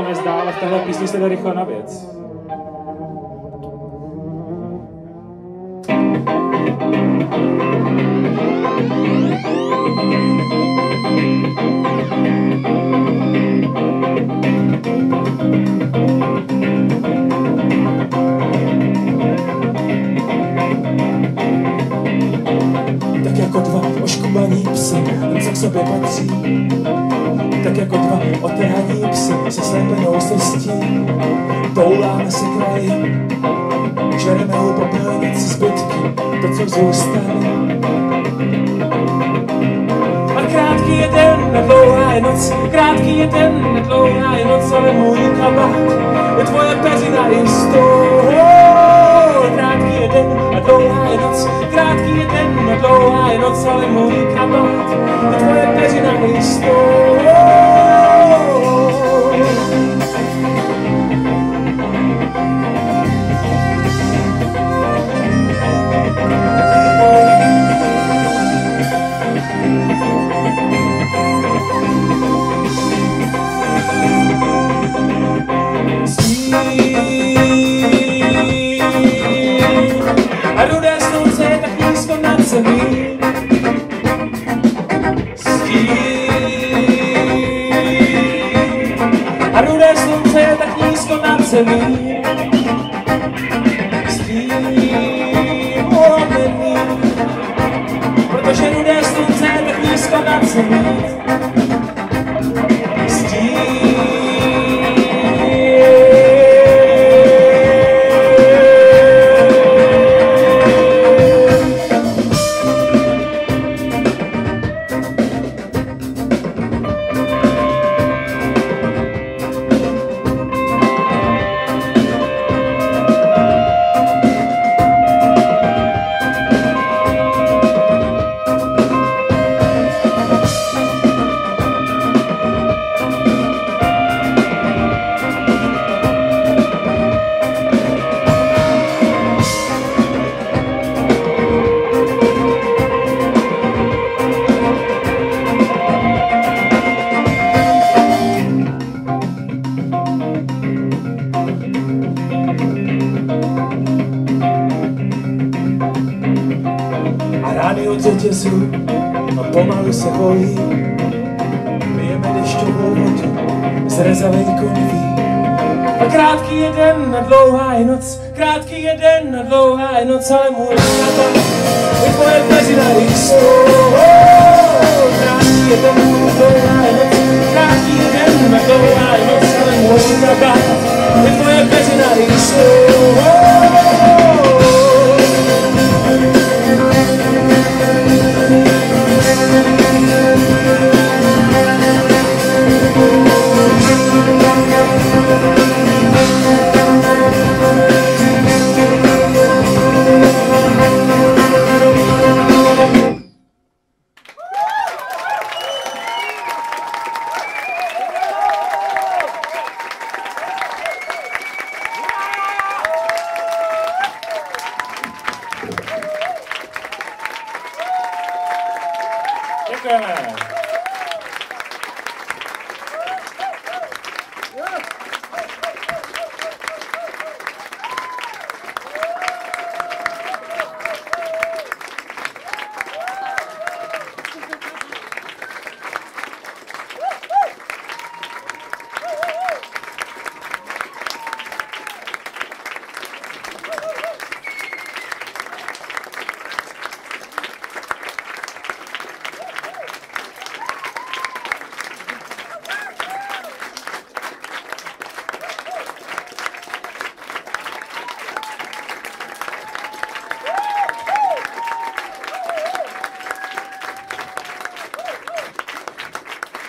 vést dál, ale v téhle písni se jde rychle na věc. Tak jako dva oškubaní psy, co k sobě patří. Tak jako dva otrhaní psy se slepenou srstí. Touláme se kraji, žereme u popelnic zbytky, to, co zůstane. A krátký je den, nedlouhá je noc, krátký je den, nedlouhá je noc, ale můj kabát je tvoje peřina jistou. Krátký je den, nedlouhá je noc, krátký je den, nedlouhá je noc, ale můj kabát je tvoje peřina jistou. A rudé slunce je tak nízko nad zemí. A rudé slunce je tak nízko nad zemí. Protože rudé slunce je tak nízko nad zemí. Řetězu a pomalu se hojí. Pijeme dešťovou vodu z rezavej konví. A krátký je den, dlouhá je noc, krátký je den, dlouhá je noc, ale můj kabát je tvoje peřina jistou. Krátký je den, dlouhá je noc, krátký je den, dlouhá je noc, ale můj kabát je tvoje peřina jistou. Děkujeme.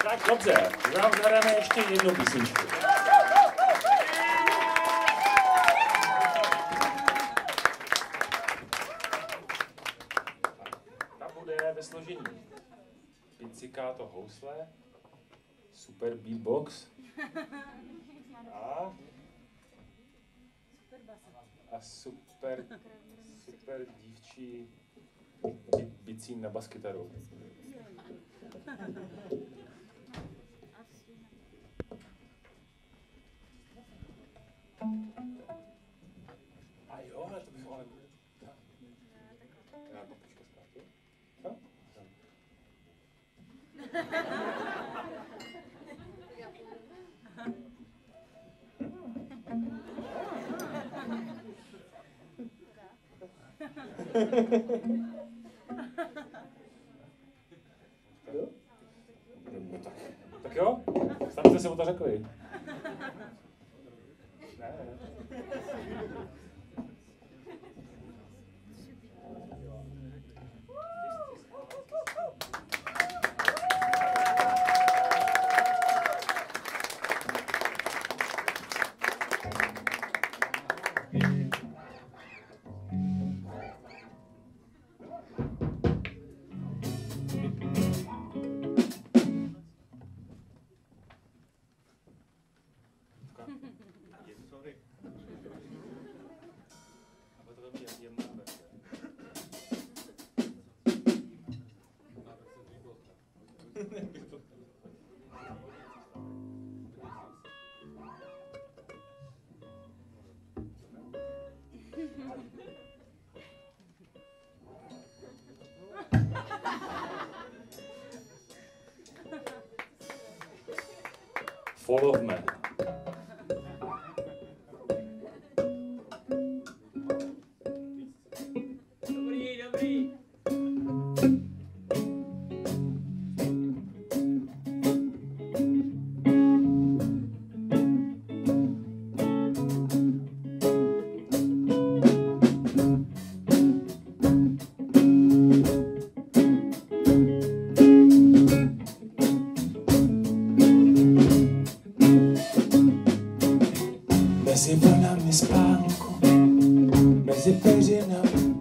Tak dobře, vám zahráme ještě jednu písničku. Ta bude ve složení pizzicato housle, super beatbox a super dívčí bicín na baskytaru. Tak jo, sami jste si o to řekli. Ne. Follow me. Dobrý. Mezi vlnami spánku, mezi peřinami,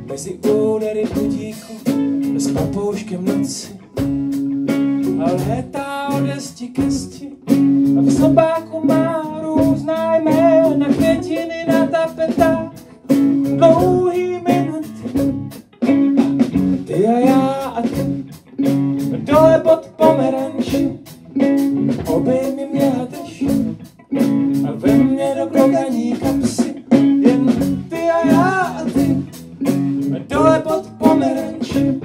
mezi údery budíku, s papouškem noci. A létá ode zdi ke zdi, a v sobáku má různá jména, květiny na tapetách, dlouhý minuty. Ty a já a ty, dole pod pomeranči, obejmi mě a drž. A ve mně do krokaní kapsy, jen ty a já a ty, a dole pod pomeranči,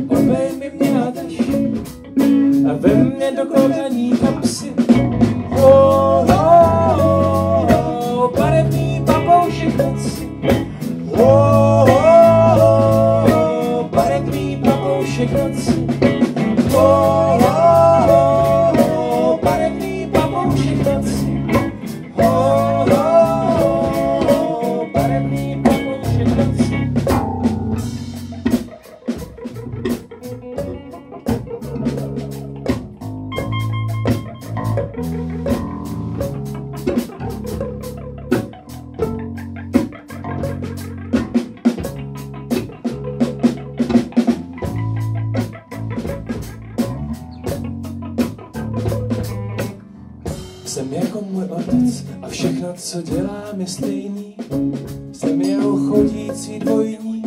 obejmi mě a drž. A ve mně do krokaní kapsy, oh, oh, oh, barevný papoušek noci, oh, oh, oh, barevný papoušek noci, oh, oh, oh, barevný papoušek noci. Jsem jako můj otec a všechno, co dělám, je stejný. Jsem jeho chodící dvojní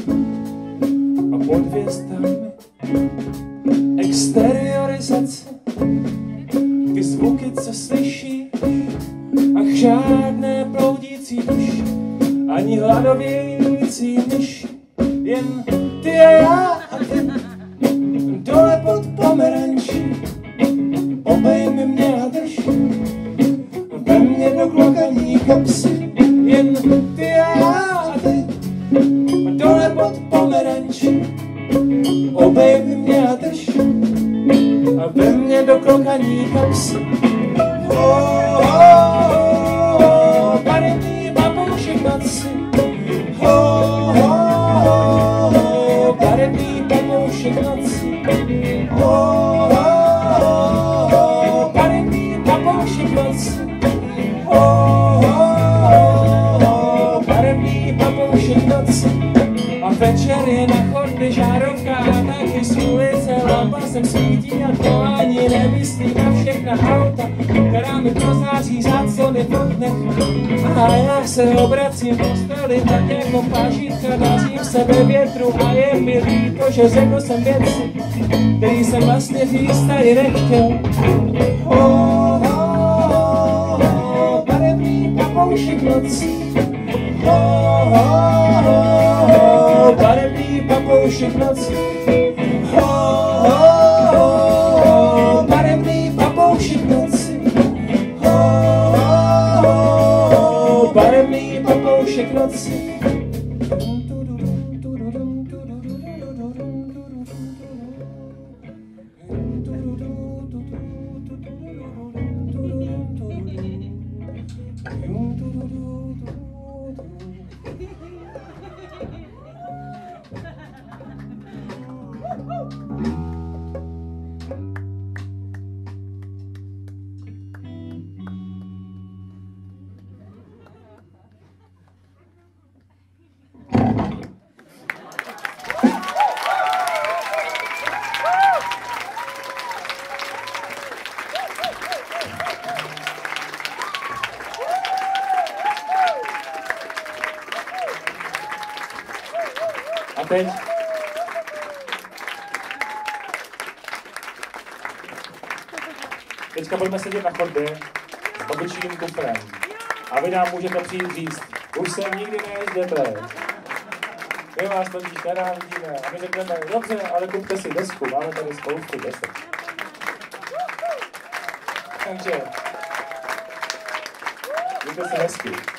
a pod hvězdami exteriorizace. Ty zvuky, co slyšíš, ach žádné bloudící duši, ani hladovějící myši, jen ty a já a ty, dole pod pomeranči, obejmi mě a drž. Ve mně do klokaní kapsy, jen ty a já a ty, dole pod pomeranči, obejmi mě a drž. A ve mně do klokaní kapsy, oh, oh, oh, barevný papoušek noci, oh, oh, oh, barevný papoušek noci, oh, oh, oh, barevný papoušek noci. Oh, oh, oh, barevný papoušek noci. A večer je na chodbě žárovka a taky z ulice lampa sem svítí a to ani nemyslí na všechna auta, která mi prozáří záclony v oknech. A já se obracím po stoli tak jako pažitka, dařím se ve větru a je mi líto, že řekl jsem věci, který jsem vlastně říct tady nechtěl. Oh, oh, oh, barevný papoušek noci, oh, oh, oh, barevný papoušek noci, oh, oh, oh, barevný papoušek noci, oh, oh, oh, barevný papoušek noci. A teď teďka budeme sedět na chodbě s obyčejným kufrem. A vy nám můžete přijít říct, už sem nikdy nejezdete. My vás totiž nenávidíme. A my řekneme, dobře, ale kupte si desku, máme tady spoustu desek. Takže, mějte se hezky.